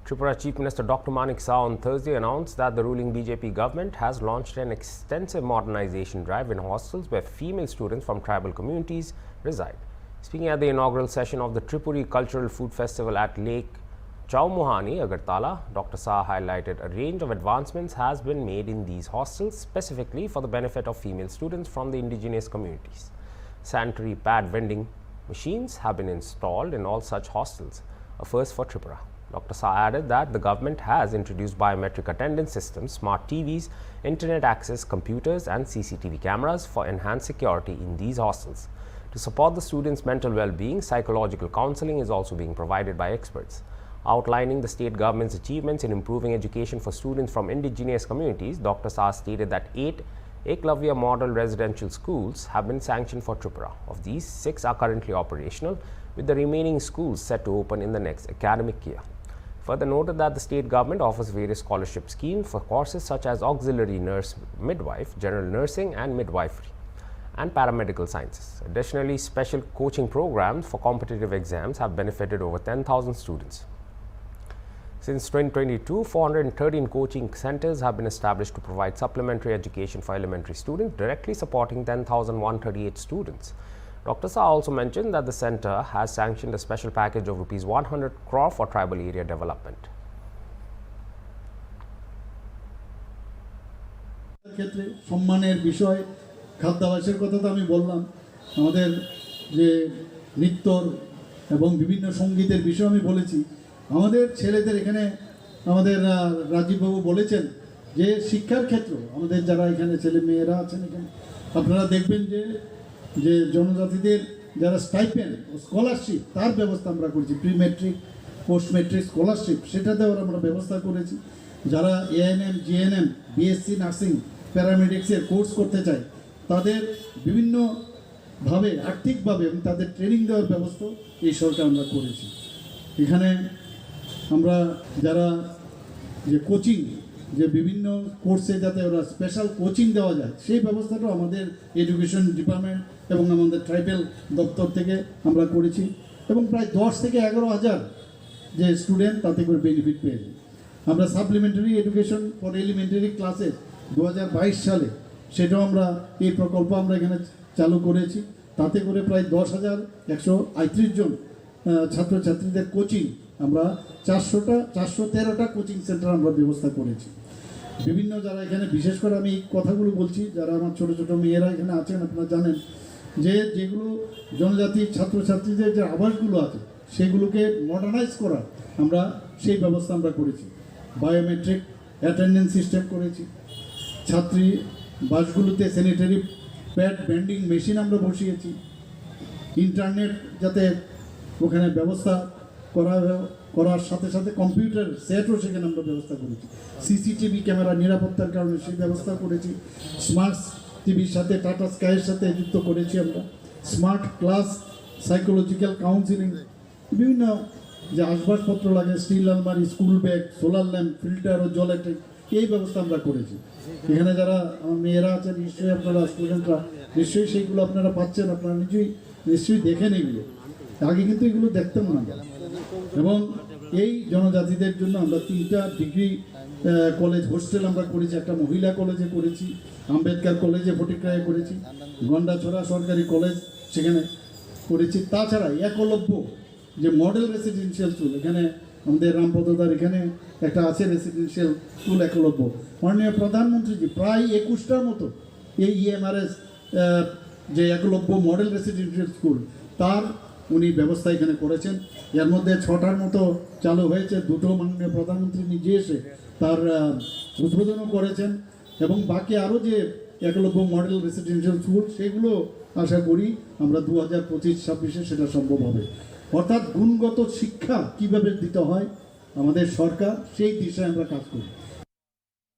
Tripura Chief Minister Dr. Manik Saha on Thursday announced that the ruling BJP government has launched an extensive modernization drive in hostels where female students from tribal communities reside. Speaking at the inaugural session of the Tripuri Cultural Food Festival at Lake Chowmuhani, Agartala, Dr. Saha highlighted a range of advancements has been made in these hostels specifically for the benefit of female students from the indigenous communities. Sanitary pad vending machines have been installed in all such hostels, a first for Tripura. Dr. Saha added that the government has introduced biometric attendance systems, smart TVs, internet access, computers and CCTV cameras for enhanced security in these hostels. To support the students' mental well-being, psychological counseling is also being provided by experts. Outlining the state government's achievements in improving education for students from indigenous communities, Dr. Saha stated that 8 Eklavya model residential schools have been sanctioned for Tripura. Of these, 6 are currently operational, with the remaining schools set to open in the next academic year. Further noted that the state government offers various scholarship schemes for courses such as auxiliary nurse midwife, general nursing and midwifery, and paramedical sciences. Additionally, special coaching programs for competitive exams have benefited over 10,000 students. Since 2022, 413 coaching centers have been established to provide supplementary education for elementary students, directly supporting 10,138 students. Dr. Saha also mentioned that the center has sanctioned a special package of Rs 100 crore for tribal area development. ক্ষেত্রে সম্মানের বিষয় খাদ্যাভ্যাসের কথা তো আমি বললাম, আমাদের যে নৃত্যর এবং বিভিন্ন সঙ্গীতের বিষয় আমি বলেছি। আমাদের ছেলেদের এখানে আমাদের রাজীববাবু বলেছেন যে শিক্ষার ক্ষেত্র আমাদের যারা এখানে ছেলে মেয়েরা আছেন এখানে আপনারা দেখবেন যে জনজাতিদের যারা স্টাইপেন্ড ও স্কলারশিপ তার ব্যবস্থা আমরা করেছি, pre matric post matric scholarship সেটা দেওয়ার আমরা ব্যবস্থা করেছি। যারা এএনএম জিএনএম বিএসসি নার্সিং প্যারামেডিক্সের কোর্স করতে চায় তাদের বিভিন্নভাবে আর্থিকভাবে এবং তাদের ট্রেনিং দেওয়ার ব্যবস্থা এই সরকার আমরা করেছি। এখানে আমরা যারা যে কোচিং যে বিভিন্ন কোর্সে যাতে ওরা স্পেশাল কোচিং দেওয়া যায় সেই ব্যবস্থাটাও আমাদের এডুকেশন ডিপার্টমেন্ট এবং আমাদের ট্রাইবাল দপ্তর থেকে আমরা করেছি এবং প্রায় 10 থেকে 11,000 যে স্টুডেন্ট তাতে করে বেনিফিট পেয়েছে। আমরা supplementary education for elementary classes 2022 সালে সেটাও আমরা এই প্রকল্প আমরা এখানে চালু করেছি, তাতে করে প্রায় 10,138 জন ছাত্রছাত্রীদের কোচিং আমরা 413টা কোচিং সেন্টার আমরা ব্যবস্থা করেছি। বিভিন্ন যারা এখানে বিশেষ করে আমি এই কথাগুলো বলছি যারা আমার ছোট ছোট মেয়েরা এখানে আছেন আপনারা জানেন যেগুলো জনজাতি ছাত্রছাত্রীদের যে আবাসগুলো আছে সেগুলোকে মডার্নাইজ করা আমরা সেই ব্যবস্থা আমরা করেছি। বায়োমেট্রিক অ্যাটেন্ডেন্স সিস্টেম করেছি, ছাত্রী বাসগুলোতে স্যানিটারি প্যাড ভেন্ডিং মেশিন আমরা বসিয়েছি, ইন্টারনেট যাতে ওখানে ব্যবস্থা করার সাথে সাথে কম্পিউটার সেটও সেখানে আমরা ব্যবস্থা করেছি, সিসিটিভি ক্যামেরা নিরাপত্তার কারণে সেই ব্যবস্থা করেছি, স্মার্ট টিভির সাথে টাটা স্কাইয়ের সাথে যুক্ত করেছি আমরা, স্মার্ট ক্লাস সাইকোলজিক্যাল কাউন্সিলিং, বিভিন্ন যে আসবাবপত্র লাগে স্টিল আলমারি, school bag, solar lamp, filter ও জলের ট্যাঙ্ক এই ব্যবস্থা আমরা করেছি। এখানে যারা আমার মেয়েরা আছেন নিশ্চয়ই আপনারা স্টুডেন্টরা নিশ্চয়ই সেইগুলো আপনারা পাচ্ছেন, আপনারা নিশ্চয়ই দেখেন এগুলো, আগে কিন্তু এগুলো দেখতাম না। এবং এই জনজাতিদের জন্য আমরা 3টা ডিগ্রি কলেজ হোস্টেল আমরা করেছি, একটা মহিলা কলেজে করেছি, আম্বেদকর কলেজে ফটিকরায়ে করেছি, গন্ডাছড়া সরকারি কলেজ সেখানে করেছি। তাছাড়া একলব্য যে মডেল রেসিডেন্সিয়াল স্কুল এখানে আমাদের রামপদদার এখানে একটা আছে রেসিডেন্সিয়াল স্কুল একলব্য, মাননীয় প্রধানমন্ত্রীজি প্রায় 21টার মতো এই ইএমআরএস যে একলব্য মডেল রেসিডেন্সিয়াল স্কুল তার উনি ব্যবস্থা এখানে করেছেন। এর মধ্যে 6টার মতো চালু হয়েছে, 2টো মাননীয় প্রধানমন্ত্রী নিজে এসে তার উদ্বোধনও করেছেন এবং বাকি আরও যে একলব্য মডেল রেসিডেন্সিয়াল স্কুল সেগুলো আশা করি আমরা 2025-26 সেটা সম্ভব হবে। অর্থাৎ গুণগত শিক্ষা কিভাবে দিতে হয় আমাদের সরকার সেই দিশায় আমরা কাজ করি।